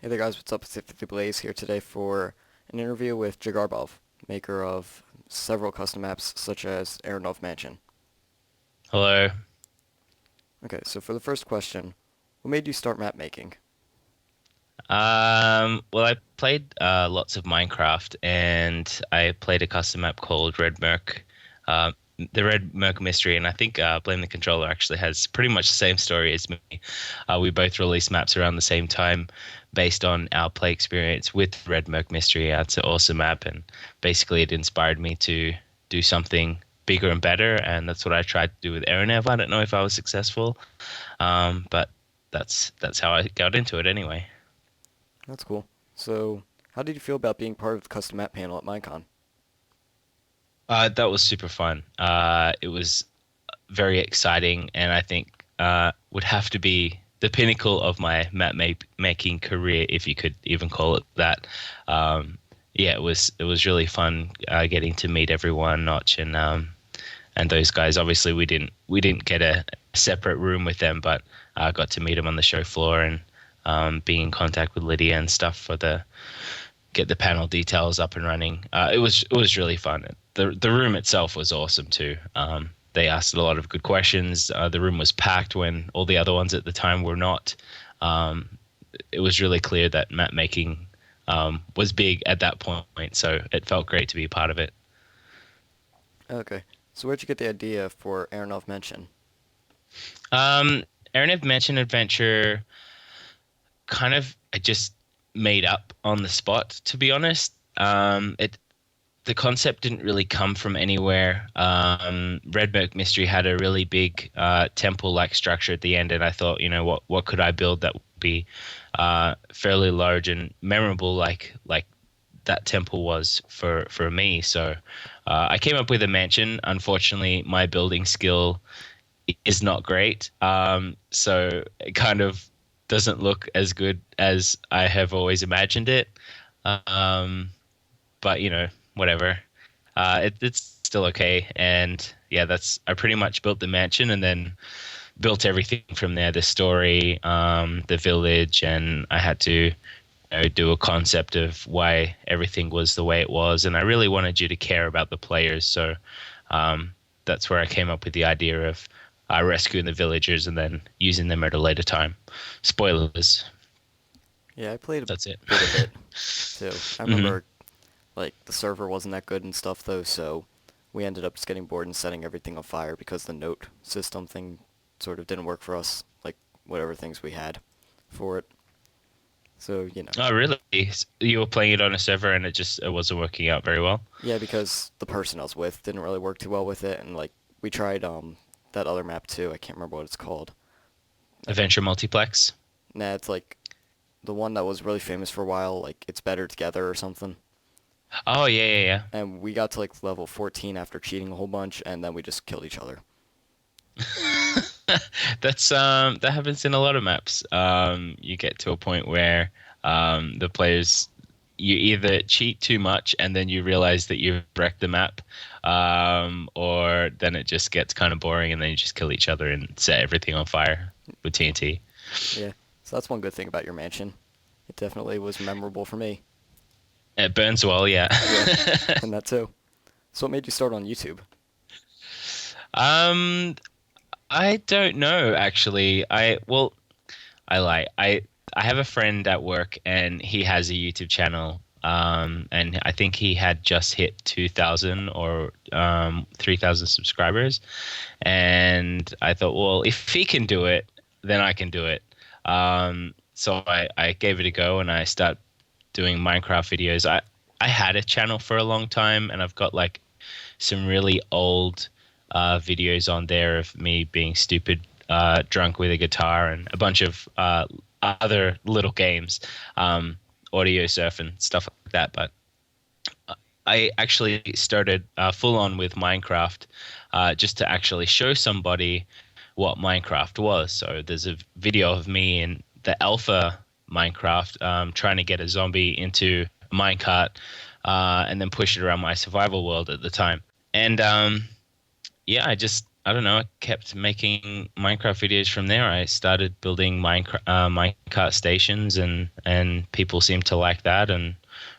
Hey there guys, what's up? It's 50 Blaze here today for an interview with Jigarbov, maker of several custom maps such as Aeronov Mansion. Hello. Okay, so for the first question, what made you start map making? Well, I played lots of Minecraft, and I played a custom map called Red Merc, uh, the Red Merc Mystery, and I think Blame the Controller actually has pretty much the same story as me. We both released maps around the same time, based on our play experience with Red Merc Mystery. It's an awesome map, and basically it inspired me to do something bigger and better, and that's what I tried to do with Aeronev. I don't know if I was successful, but that's how I got into it anyway. That's cool. So, how did you feel about being part of the custom map panel at Minecon? That was super fun. It was very exciting, and I think would have to be the pinnacle of my making career, if you could even call it that. Yeah, it was really fun getting to meet everyone, Notch and those guys. Obviously, we didn't get a separate room with them, but I got to meet them on the show floor and being in contact with Lydia and stuff for the get the panel details up and running. It was really fun. The room itself was awesome too. They asked a lot of good questions. The room was packed when all the other ones at the time were not. Um, it was really clear that map making was big at that point, so it felt great to be a part of it. Okay, so where'd you get the idea for Aeronov Mansion? Um, Aaron had mentioned adventure. Kind of, I just made up on the spot, to be honest. It The concept didn't really come from anywhere. Red Merc Mystery had a really big temple-like structure at the end, and I thought, what could I build that would be fairly large and memorable, like that temple was for me. So I came up with a mansion. Unfortunately, my building skill is not great, so it kind of doesn't look as good as I have always imagined it. Um, but whatever. It's still okay, and yeah, that's I pretty much built the mansion and then built everything from there. The story, the village, and I had to do a concept of why everything was the way it was, and I really wanted you to care about the players, so that's where I came up with the idea of rescuing the villagers and then using them at a later time. Spoilers. Yeah, I played a That's it. bit of it too. I hmm remember like the server wasn't that good and stuff though, so we ended up just getting bored and setting everything on fire because the note system thing sort of didn't work for us, like whatever things we had for it. So, Oh, really? You were playing it on a server and it wasn't working out very well? yeah, because the person I was with didn't really work too well with it, and like we tried that other map too. I can't remember what it's called. Like, Adventure Multiplex? nah, it's like the one that was really famous for a while, like It's Better Together or something. Oh, yeah, yeah, And we got to like level 14 after cheating a whole bunch, and then we just killed each other. yeah. That happens in a lot of maps. You get to a point where the players you either cheat too much and then you realize that you've wrecked the map, or then it just gets kind of boring and then you just kill each other and set everything on fire with TNT. Yeah, so that's one good thing about your mansion. It definitely was memorable for me. It burns well, yeah. Yeah, and that too. So what made you start on YouTube? Um, I don't know actually. I lie. I have a friend at work and he has a YouTube channel. And I think he had just hit 2,000 or 3,000 subscribers. And I thought, well, if he can do it, then I can do it. So I gave it a go and I start doing Minecraft videos. I had a channel for a long time and I've got like some really old videos on there of me being stupid, drunk with a guitar, and a bunch of other little games, audio surf and stuff like that. But I actually started full on with Minecraft just to actually show somebody what Minecraft was. So there's a video of me in the alpha Minecraft trying to get a zombie into a minecart and then push it around my survival world at the time. And yeah, I don't know, I kept making Minecraft videos from there. I started building minecart stations, and people seemed to like that, and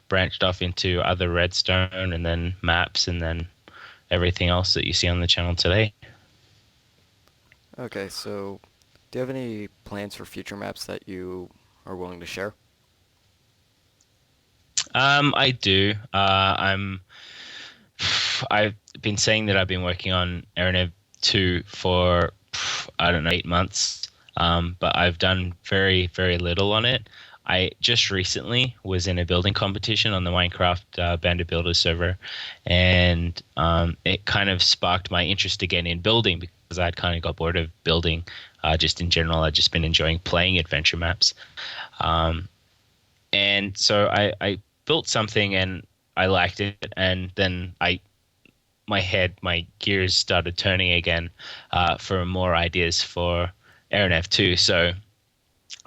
branched off into other redstone, and then maps, and then everything else that you see on the channel today. Okay, so do you have any plans for future maps that you are willing to share? I do. I've been saying that I've been working on Aeronev 2 for I don't know 8 months, but I've done very very little on it. I just recently was in a building competition on the Minecraft Bandit Builders server, and it kind of sparked my interest again in building because I'd kind of got bored of building. Just in general, I'd just been enjoying playing adventure maps. Um, and so I built something and I liked it, and then my gears started turning again for more ideas for Aeronef 2. So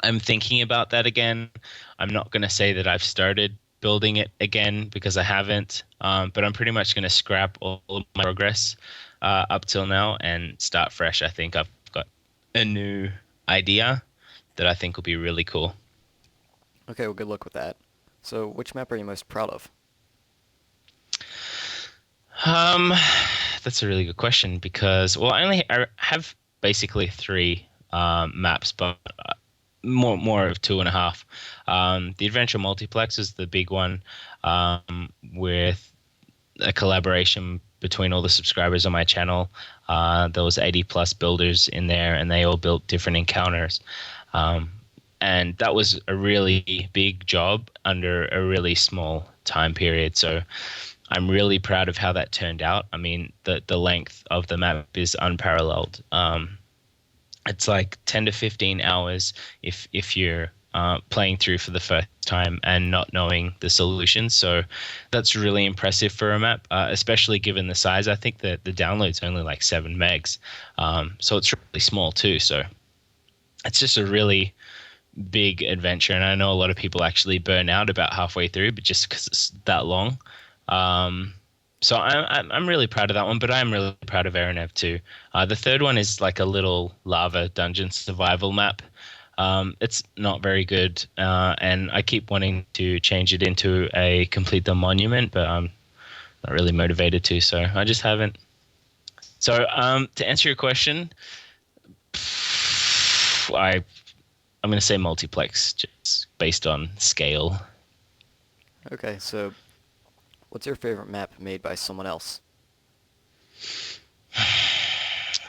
I'm thinking about that again. I'm not going to say that I've started building it again because I haven't, but I'm pretty much going to scrap all of my progress up till now and start fresh. I think I've got a new idea that I think will be really cool. Okay, well, good luck with that. So, which map are you most proud of? Um, that's a really good question because, well, I have basically three maps, but more of two and a half. The Adventure Multiplex is the big one, with a collaboration between all the subscribers on my channel. There was 80 plus builders in there, and they all built different encounters. Um, and that was a really big job under a really small time period. So I'm really proud of how that turned out. I mean, the length of the map is unparalleled. It's like 10 to 15 hours if you're playing through for the first time and not knowing the solution. So that's really impressive for a map, especially given the size. I think that the download's only like 7 megs, so it's really small too. So it's just a really big adventure, and I know a lot of people actually burn out about halfway through, but just because it's that long. Um, so I'm really proud of that one, but I'm really proud of Aeronev too. The third one is like a little lava dungeon survival map. It's not very good, and I keep wanting to change it into a complete the monument, but I'm not really motivated to, so I just haven't. So to answer your question, I'm going to say multiplex, just based on scale. Okay, so what's your favorite map made by someone else?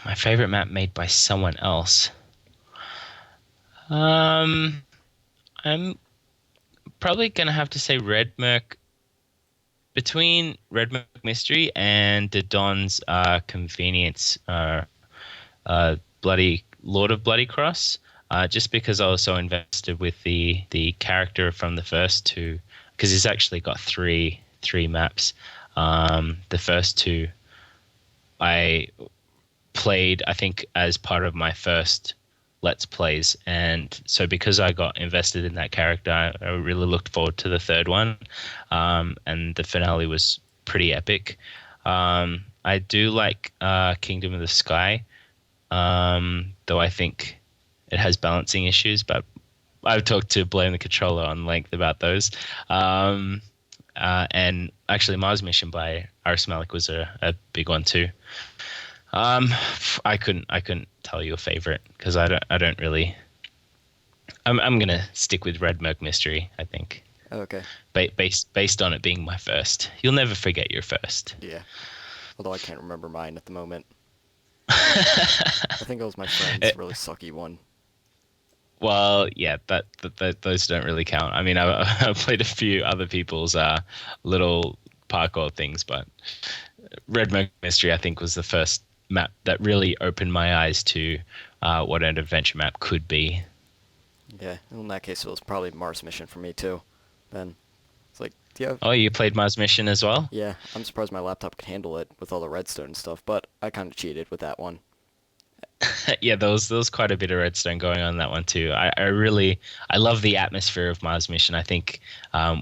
My favorite map made by someone else. Um, I'm probably gonna have to say Red Merc, between Red Merc Mystery and the Don's Convenience, Bloody Lord of Bloody Cross. Just because I was so invested with the character from the first two, because he's actually got three maps. The first two I played, I think, as part of my first Let's Plays. And so because I got invested in that character, I really looked forward to the third one. And the finale was pretty epic. I do like Kingdom of the Sky, though I think it has balancing issues, but I've talked to Blame the Controller on length about those. And actually, Mars Mission by Aris Malik was a big one too. Um, I couldn't tell you a favorite because I don't really. I'm gonna stick with Red Merc Mystery. I think Okay, based on it being my first. You'll never forget your first. yeah. Although I can't remember mine at the moment. I think it was my friend's It- really sucky one. well, yeah, those don't really count. I mean, I've played a few other people's little parkour things, but Red Merc Mystery I think was the first map that really opened my eyes to what an adventure map could be. Yeah, in that case, it was probably Mars Mission for me too. Then it's like, do you have? Oh, you played Mars Mission as well? Yeah, I'm surprised my laptop could handle it with all the redstone and stuff, but I kind of cheated with that one. Yeah, there was quite a bit of redstone going on in that one too. I love the atmosphere of Mars Mission. I think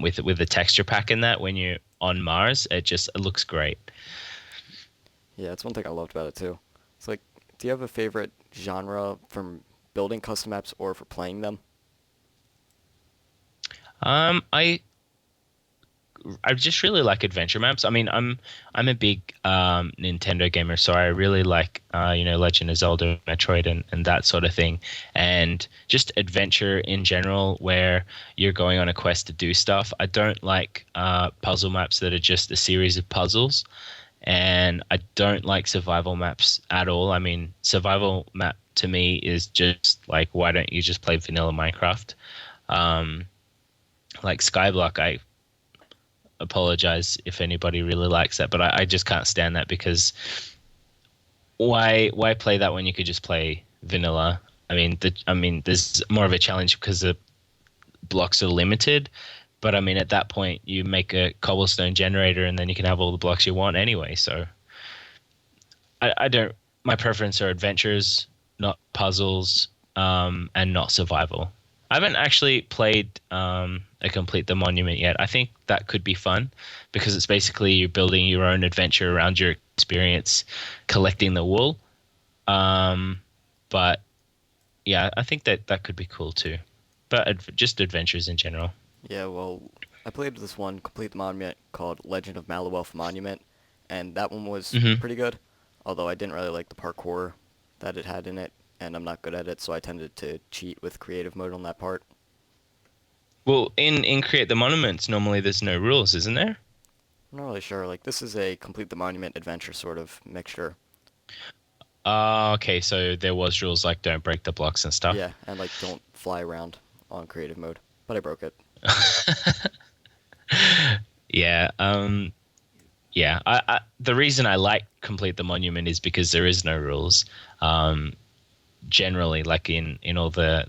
with the texture pack in that when you're on Mars, it looks great. Yeah, that's one thing I loved about it too. It's like, do you have a favorite genre from building custom maps or for playing them? I just really like adventure maps. I mean, I'm a big Nintendo gamer, so I really like Legend of Zelda, Metroid, and that sort of thing, and just adventure in general, where you're going on a quest to do stuff. I don't like puzzle maps that are just a series of puzzles, and I don't like survival maps at all. I mean, survival map to me is just like, why don't you just play vanilla Minecraft? Um, like Skyblock, I apologize if anybody really likes that, but I just can't stand that because why play that when you could just play vanilla? I mean, there's more of a challenge because the blocks are limited, but I mean, at that point, you make a cobblestone generator and then you can have all the blocks you want anyway. So I don't. My preference are adventures, not puzzles, and not survival. I haven't actually played a Complete the Monument yet. I think that could be fun because it's basically you're building your own adventure around your experience collecting the wool. Um, but yeah, I think that that could be cool too. But just adventures in general. Yeah, well, I played this one, Complete the Monument, called Legend of Malawelf Monument, and that one was Hmm. pretty good, although I didn't really like the parkour that it had in it, and I'm not good at it, so I tended to cheat with creative mode on that part. Well, in Create the Monuments, normally there's no rules, isn't there? I'm not really sure, like, this is a Complete the Monument adventure sort of mixture. Okay, so there was rules like don't break the blocks and stuff. Yeah, and, like, don't fly around on creative mode, but I broke it. Yeah, yeah. The reason I like Complete the Monument is because there is no rules. Um, Generally, like in all the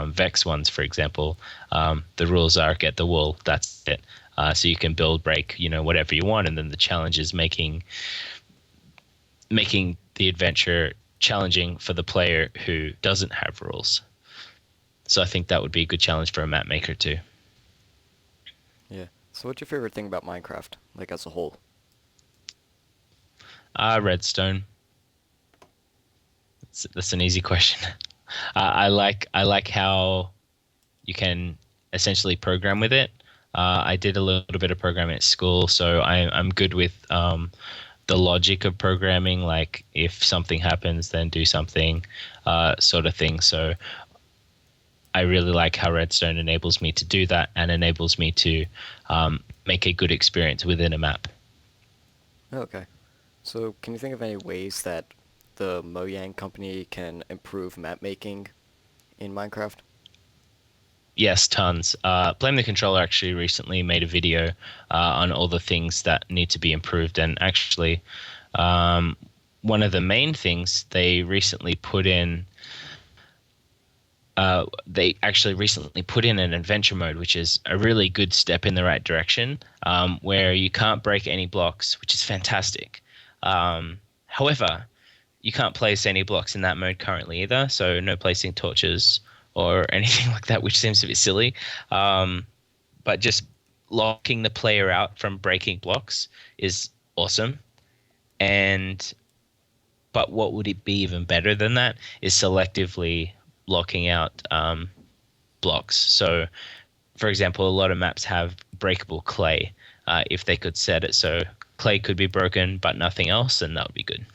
Vex ones, for example, the rules are get the wool. That's it. So you can build, break, whatever you want, and then the challenge is making the adventure challenging for the player who doesn't have rules. So I think that would be a good challenge for a map maker too. Yeah. So what's your favorite thing about Minecraft, like, as a whole? Redstone. That's an easy question. I like how you can essentially program with it. I did a little bit of programming at school, so I'm good with the logic of programming. Like if something happens, then do something, sort of thing. So I really like how Redstone enables me to do that and enables me to make a good experience within a map. Okay. So can you think of any ways that the Mojang company can improve map making in Minecraft? Yes, tons. Blame the Controller actually recently made a video on all the things that need to be improved, and actually, um, one of the main things they actually recently put in an adventure mode, which is a really good step in the right direction, where you can't break any blocks, which is fantastic. However, you can't place any blocks in that mode currently either, so no placing torches or anything like that, which seems a bit silly. Um, but just locking the player out from breaking blocks is awesome. And but what would it be even better than that is selectively locking out blocks. So, for example, a lot of maps have breakable clay. If they could set it so clay could be broken but nothing else, then that would be good.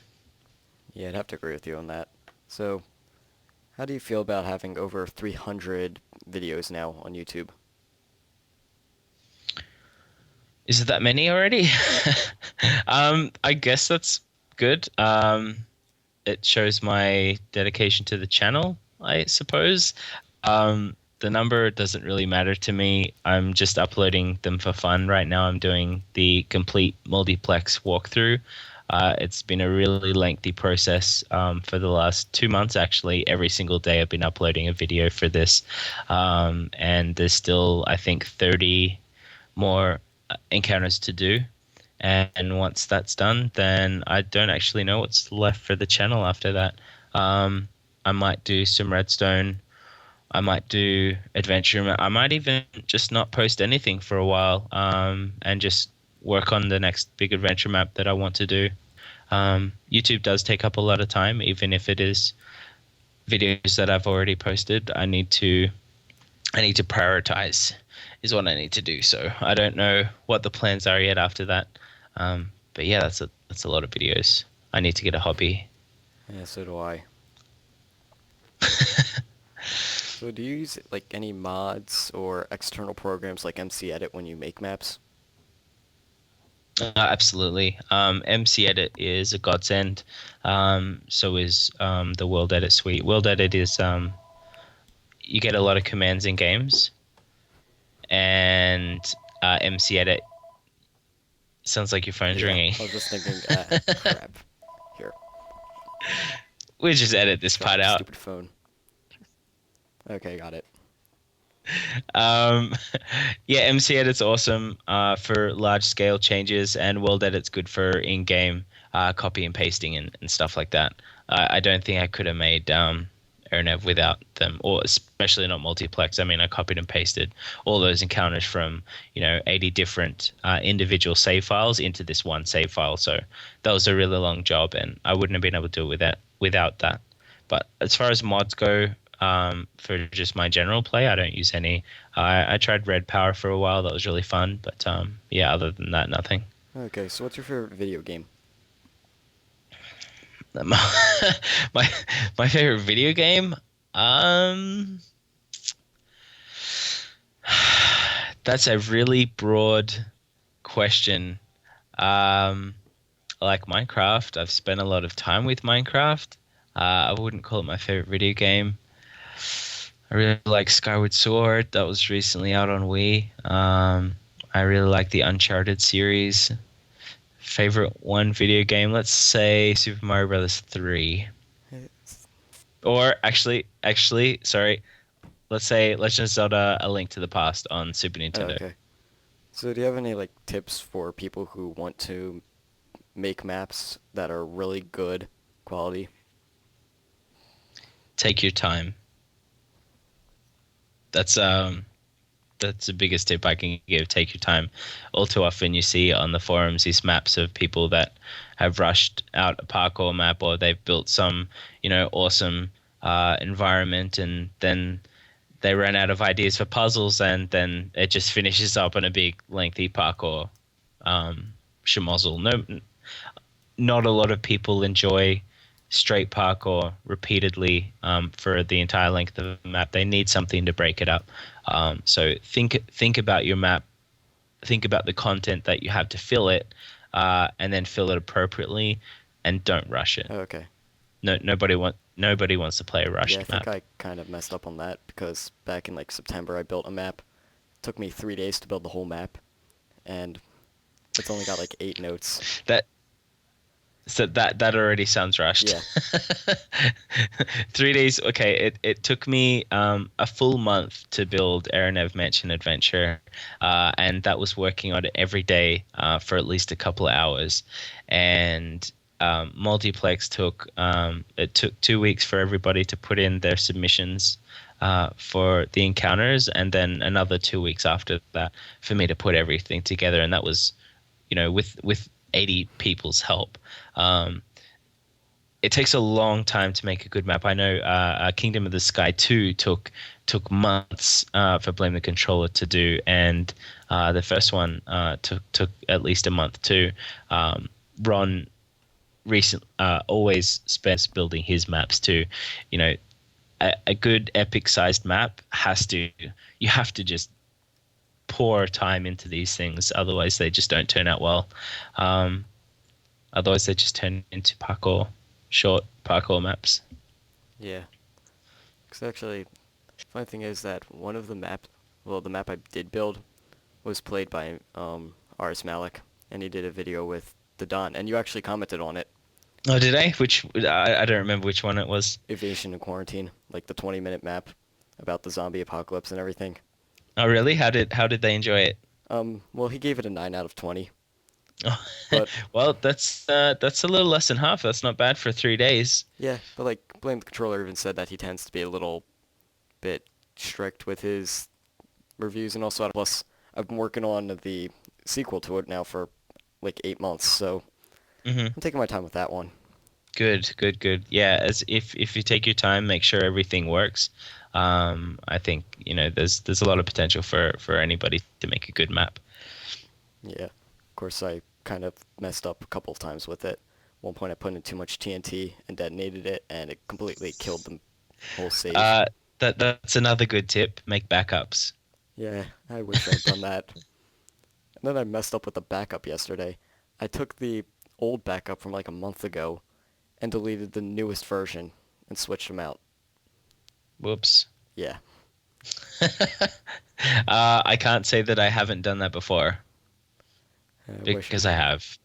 Yeah, I'd have to agree with you on that. So, how do you feel about having over 300 videos now on YouTube? Is it that many already? I guess that's good. It shows my dedication to the channel, I suppose. The number doesn't really matter to me. I'm just uploading them for fun. Right now, I'm doing the complete multiplex walkthrough. It's been a really lengthy process for the last 2 months, actually. Every single day, I've been uploading a video for this. And there's still, I think, 30 more encounters to do. And once that's done, then I don't actually know what's left for the channel after that. I might do some redstone. I might do adventure. I might even just not post anything for a while, and just work on the next big adventure map that I want to do. YouTube does take up a lot of time, even if it is videos that I've already posted. I need to prioritize is what I need to do. So I don't know what the plans are yet after that. But yeah, that's a lot of videos. I need to get a hobby. Yeah, so do I. So do you use like any mods or external programs like MC Edit when you make maps? Absolutely. MC Edit is a godsend. So is the World Edit suite. World Edit is you get a lot of commands in games, and MC Edit sounds like your phone's Yeah, ringing. I was just thinking, crap. Here, We just edit this drop part my out. stupid phone. Okay, got it. Um, yeah, MC Edit's awesome for large scale changes, and World Edit's good for in game copy and pasting and stuff like that. I don't think I could have made Ernev without them, or especially not multiplex. I mean, I copied and pasted all those encounters from 80 different individual save files into this one save file. So that was a really long job, and I wouldn't have been able to do it without that. But as far as mods go, for just my general play, I don't use any. I tried Red Power for a while. That was really fun. But yeah, other than that, nothing. Okay, so what's your favorite video game? my my favorite video game. Um, that's a really broad question. I like Minecraft. I've spent a lot of time with Minecraft. I wouldn't call it my favorite video game. I really like Skyward Sword. That was recently out on Wii. I really like the Uncharted series. Favorite one video game, let's say Super Mario Brothers 3. Or sorry, let's say Legend of Zelda: A Link to the Past on Super Nintendo. Okay. So do you have any like tips for people who want to make maps that are really good quality? Take your time. That's that's the biggest tip I can give. Take your time. All too often you see on the forums these maps of people that have rushed out a parkour map, or they've built some, awesome environment, and then they run out of ideas for puzzles, and then it just finishes up in a big lengthy parkour schmozzle. No, not a lot of people enjoy straight parkour repeatedly for the entire length of the map. They need something to break it up. So think about your map, think about the content that you have to fill it, and then fill it appropriately, and don't rush it. Okay. No, nobody wants to play a Yeah, I rushed think map. I kind of messed up on that because back in like September I built a map. It took me 3 days to build the whole map, and it's only got like 8 notes. That that already sounds rushed. Yeah. 3 days. Okay, it took me a full month to build Aranev Mansion Adventure, and that was working on it every day for at least a couple of hours. And multiplex took it took 2 weeks for everybody to put in their submissions for the encounters, and then another 2 weeks after that for me to put everything together. And that was, with 80 people's help. Um, it takes a long time to make a good map. I know Kingdom of the Sky 2 took months for Blame the Controller to do, and the first one took at least a month too. Ron always spends building his maps too. A good epic sized map you have to just pour time into these things, otherwise they just don't turn out well. Otherwise they just turn into short parkour maps. Yeah. Because actually, funny thing is that one of the the map I did build was played by Ars Malik, and he did a video with the Don, and you actually commented on it. Oh, did I? I don't remember which one it was. Evasion and Quarantine, like the 20-minute map about the zombie apocalypse and everything. Oh, really? How did they enjoy it? Well, he gave it a 9 out of 20, Oh, but well, that's a little less than half. That's not bad for 3 days. yeah, but like Blame the Controller even said that he tends to be a little bit strict with his reviews, and also plus I've been working on the sequel to it now for like 8 months, so Hmm. I'm taking my time with that one. Good, good, good. Yeah, as if you take your time, make sure everything works. I think, there's a lot of potential for anybody to make a good map. Yeah. Of course, I kind of messed up a couple of times with it. One point I put in too much TNT and detonated it, and it completely killed the whole save. Uh, that's another good tip. Make backups. Yeah, I wish I'd done that. And then I messed up with the backup yesterday. I took the old backup from like a month ago and deleted the newest version and switched them out. Whoops. Yeah, I can't say that I haven't done that before I wish I because I had. have.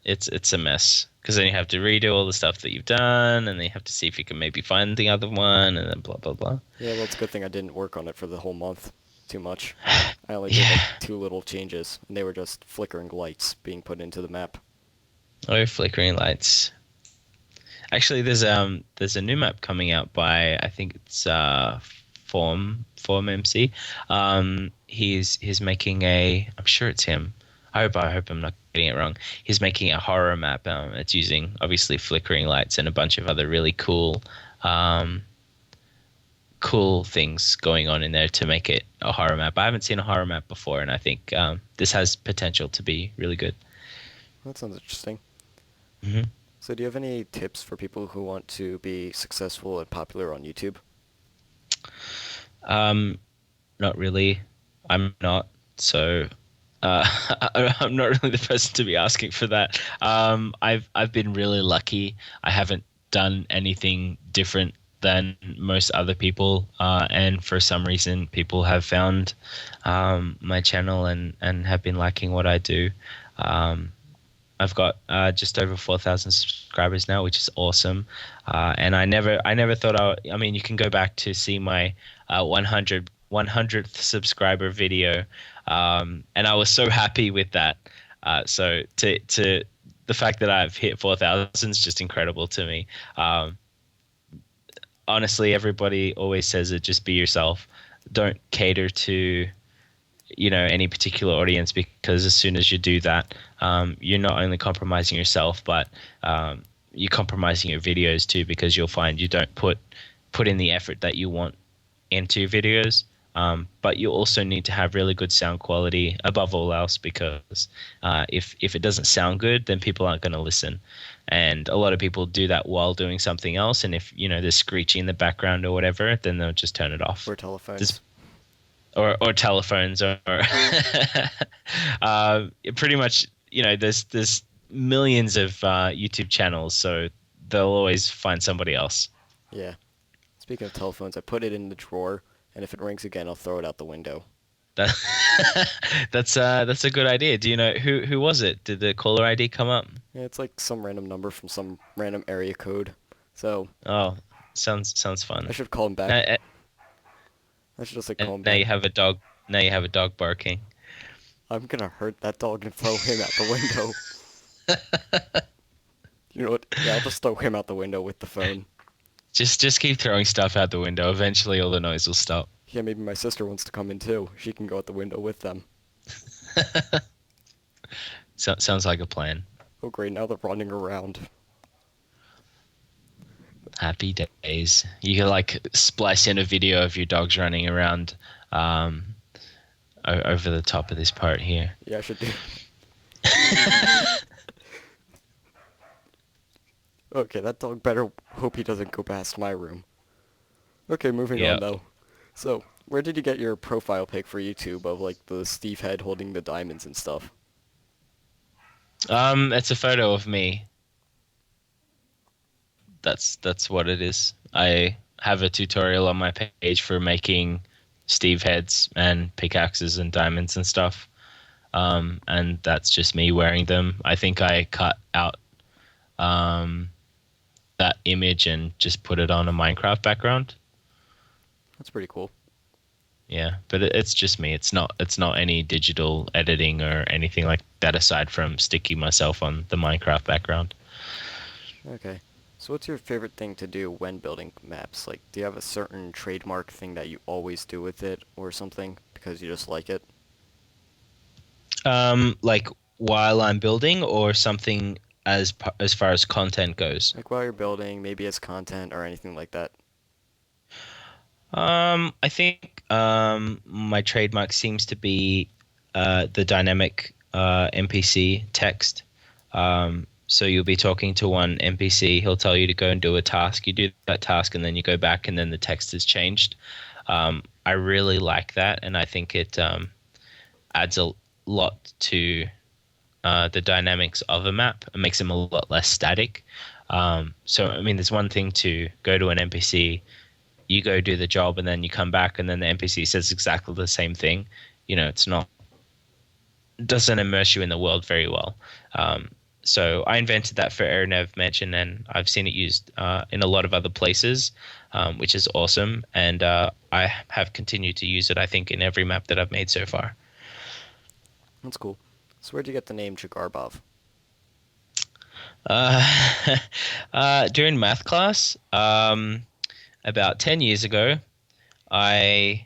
It's a mess because then you have to redo all the stuff that you've done, and then you have to see if you can maybe find the other one, and then blah blah blah. Yeah, well, it's a good thing I didn't work on it for the whole month too much. I only did Yeah. like two little changes, and they were just flickering lights being put into the map. Oh, flickering lights. Actually, there's a new map coming out by I think it's Form MC. He's making a. I'm sure it's him. I hope I'm not getting it wrong. He's making a horror map. It's using obviously flickering lights and a bunch of other really um, cool things going on in there to make it a horror map. I haven't seen a horror map before, and I think this has potential to be really good. That sounds interesting. Hmm. So, do you have any tips for people who want to be successful and popular on YouTube? Um, Not really. I'm not. So I'm not really the person to be asking for that. I've been really lucky. I haven't done anything different than most other people, and for some reason, people have found my channel and have been liking what I do. Um, I've got just over 4,000 subscribers now, which is awesome. And I never thought I mean, you can go back to see my 100th subscriber video, and I was so happy with that. So to the fact that I've hit 4,000 is just incredible to me. Honestly, everybody always says it. Just be yourself. Don't cater to any particular audience, because as soon as you do that, you're not only compromising yourself, but you're compromising your videos too, because you'll find you don't put in the effort that you want into your videos. But you also need to have really good sound quality above all else, because if it doesn't sound good, then people aren't going to listen. And a lot of people do that while doing something else, and if there's screeching in the background or whatever, then they'll just turn it off. Or There's telephones? or telephones or pretty much there's millions of YouTube channels, so they'll always find somebody else. Yeah. Speaking of telephones, I put it in the drawer, and if it rings again, I'll throw it out the window. That that's a good idea. Do you know who was it? Did the caller ID come up? Yeah, it's like some random number from some random area code. So Oh, sounds I fun. should call him Now, back. I should just like and call him now back. you have a dog. Now you have a dog barking. I'm gonna hurt that dog and throw him out the window. You know what? Yeah, I'll just throw him out the window with the phone. Just keep throwing stuff out the window. Eventually, all the noise will stop. Yeah, maybe my sister wants to come in too. She can go out the window with them. Sounds like a plan. Oh great, now they're running around. Happy days. You can like splice in a video of your dogs running around um, over the top of this part here. Yeah, I should do. Okay, that dog better hope he doesn't go past my room. Okay, moving on Yeah. though. So, where did you get your profile pic for YouTube of like the Steve head holding the diamonds and stuff? It's a photo of me. That's what it is. I have a tutorial on my page for making Steve heads and pickaxes and diamonds and stuff. And that's just me wearing them. I think I cut out um, that image and just put it on a Minecraft background. That's pretty cool. Yeah, but it's just me. It's not any digital editing or anything like that aside from sticking myself on the Minecraft background. Okay. So what's your favorite thing to do when building maps? Like, do you have a certain trademark thing that you always do with it or something because you just like it? Like while I'm building or something as far as content goes. Like while you're building, maybe as content or anything like that. I think my trademark seems to be the dynamic NPC text. So you'll be talking to one NPC, he'll tell you to go and do a task. You do that task, and then you go back, and then the text is changed. I really like that, and I think it adds a lot to the dynamics of a map. It makes them a lot less static. So, I mean, there's one thing to go to an NPC, you go do the job, and then you come back, and then the NPC says exactly the same thing. It's not doesn't immerse you in the world very well. So I invented that for Airnev Mansion, and I've seen it used in a lot of other places, which is awesome. And I have continued to use it, I think, in every map that I've made so far. That's cool. So where'd you get the name Jigarbov? Uh, during math class, about 10 years ago, I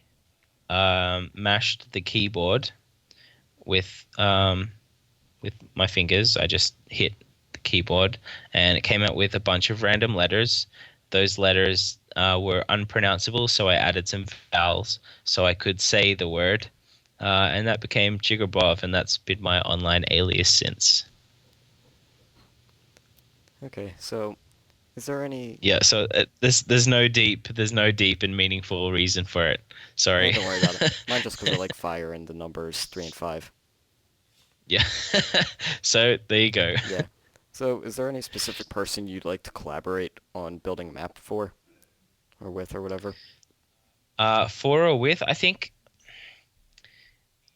mashed the keyboard with with my fingers. I just hit the keyboard, and it came out with a bunch of random letters. Those letters were unpronounceable, so I added some vowels so I could say the word, and that became Jigarbov, and that's been my online alias since. Okay, so is there any... Yeah, so there's no deep and meaningful reason for it. Yeah, Sorry. don't worry about it. Mine just because I like fire and the numbers 3 and 5. Yeah. So there you go. Yeah. So is there any specific person you'd like to collaborate on building a map for? Or with or whatever? For or with, I think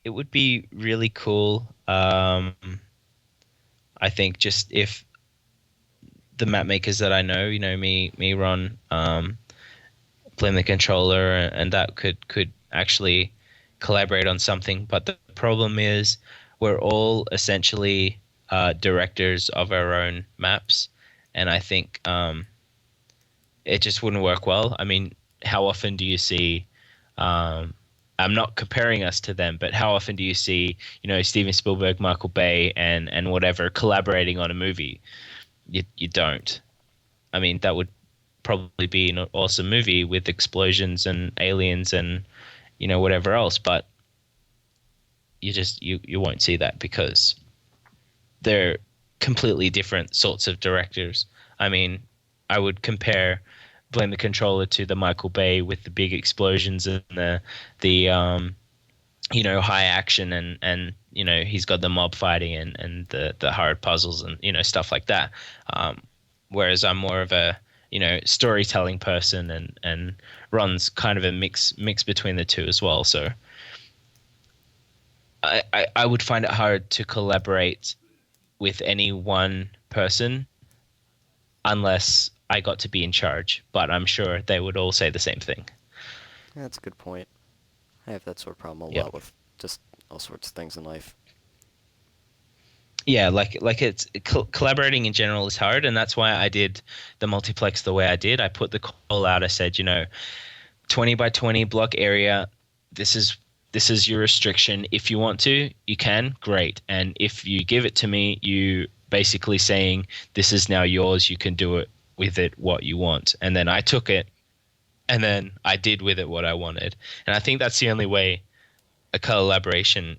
it would be really cool. I think just if the map makers that I know, me, Ron, Blame the Controller, and that could actually collaborate on something. But the problem is, we're all essentially directors of our own maps, and I think it just wouldn't work well. I mean, how often do you see? I'm not comparing us to them, but how often do you see, Steven Spielberg, Michael Bay, and whatever collaborating on a movie? You don't. I mean, that would probably be an awesome movie with explosions and aliens and whatever else, but you won't see that because they're completely different sorts of directors. I mean, I would compare Blame the Controller to the Michael Bay with the big explosions and the high action and he's got the mob fighting and the hard puzzles and stuff like that. Whereas I'm more of a storytelling person and Ron's kind of a mix between the two as well. So I would find it hard to collaborate with any one person unless I got to be in charge. But I'm sure they would all say the same thing. Yeah, that's a good point. I have that sort of problem a Yep. lot with just all sorts of things in life. Yeah, like it's collaborating in general is hard, and that's why I did the multiplex the way I did. I put the call out. I said, 20 by 20 block area. This is your restriction. If you want to, you can. Great. And if you give it to me, you basically saying this is now yours. You can do it with it what you want. And then I took it, and then I did with it what I wanted. And I think that's the only way a collaboration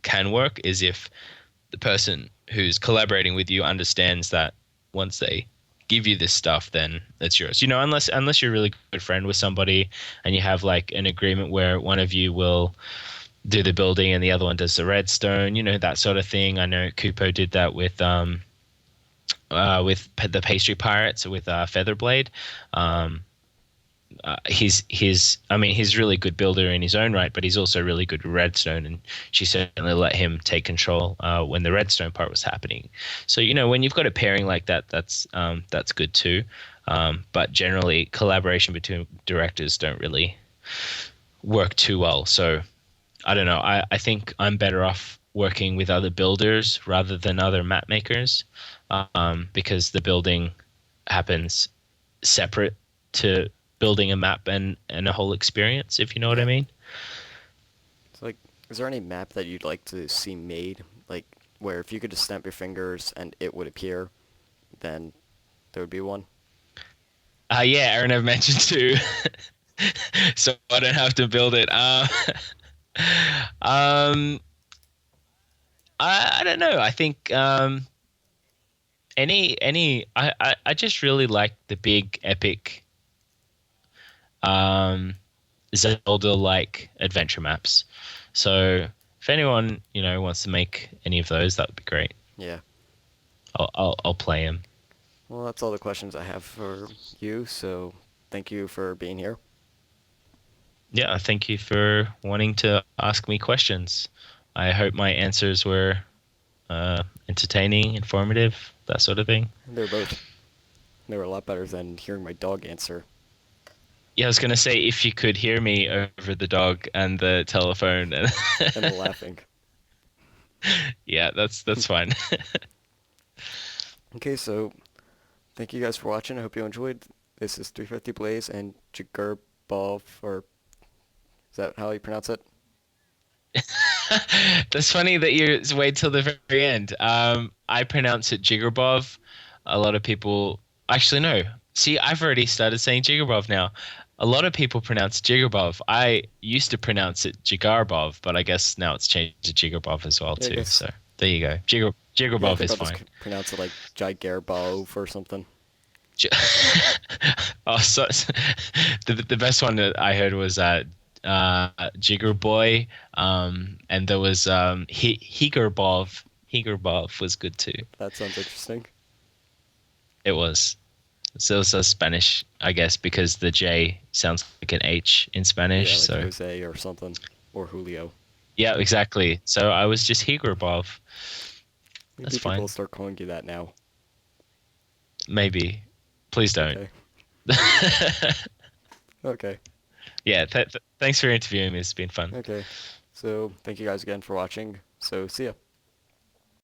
can work is if the person who's collaborating with you understands that once they give you this stuff, then it's yours. Unless you're a really good friend with somebody and you have like an agreement where one of you will do the building and the other one does the redstone, that sort of thing. I know Kupo did that with the pastry pirates with Featherblade. He's a really good builder in his own right, but he's also really good with redstone, and she certainly let him take control when the redstone part was happening. So when you've got a pairing like that, that's good too. But generally, collaboration between directors don't really work too well. So I don't know. I think I'm better off working with other builders rather than other map makers, because the building happens separate to building a map and a whole experience, if you know what I Yeah. mean. So, like, is there any map that you'd like to see made? Like, where if you could just snap your fingers and it would appear, then there would be one. Yeah, Aaron have mentioned too, so I don't have to build it. Um, I don't know. I think I just really like the big epic um Zelda like adventure maps. So if anyone, wants to make any of those, that would be great. Yeah. I'll play them. Well, that's all the questions I have for you, so thank you for being here. Yeah, thank you for wanting to ask me questions. I hope my answers were entertaining, informative, that sort of thing. They were both. They were a lot better than hearing my dog answer Yeah, I was gonna say if you could hear me over the dog and the telephone, and and the laughing. yeah, that's fine. Okay, so thank you guys for watching. I hope you enjoyed. This is 350 Blaze and Jigarbov, or is that how you pronounce it? That's funny that you wait till the very end. I pronounce it Jigarbov. A lot of people actually no. See, I've already started saying Jigarbov now. A lot of people pronounce Jigarbov. I used to pronounce it Jigarbov, but I guess now it's changed to Jigarbov as well Yeah, I too. guess. So there you go. Yeah, I Jigarbov think is I'll just fine. pronounce it like Jigarbov or something. J- oh, the best one that I heard was Jigger Boy, and there was Higarbov. Higarbov was good too. That sounds interesting. It was. So it was a Spanish, I guess, because the J sounds like an H in Yeah, Spanish. like So Jose or something. Or Julio. yeah, exactly. So I was just Higarbov. That's Maybe people will fine. start calling you that now. Maybe. Please don't. Okay. Okay. Yeah. Thanks for interviewing me. It's been fun. Okay. So thank you guys again for watching. So see ya.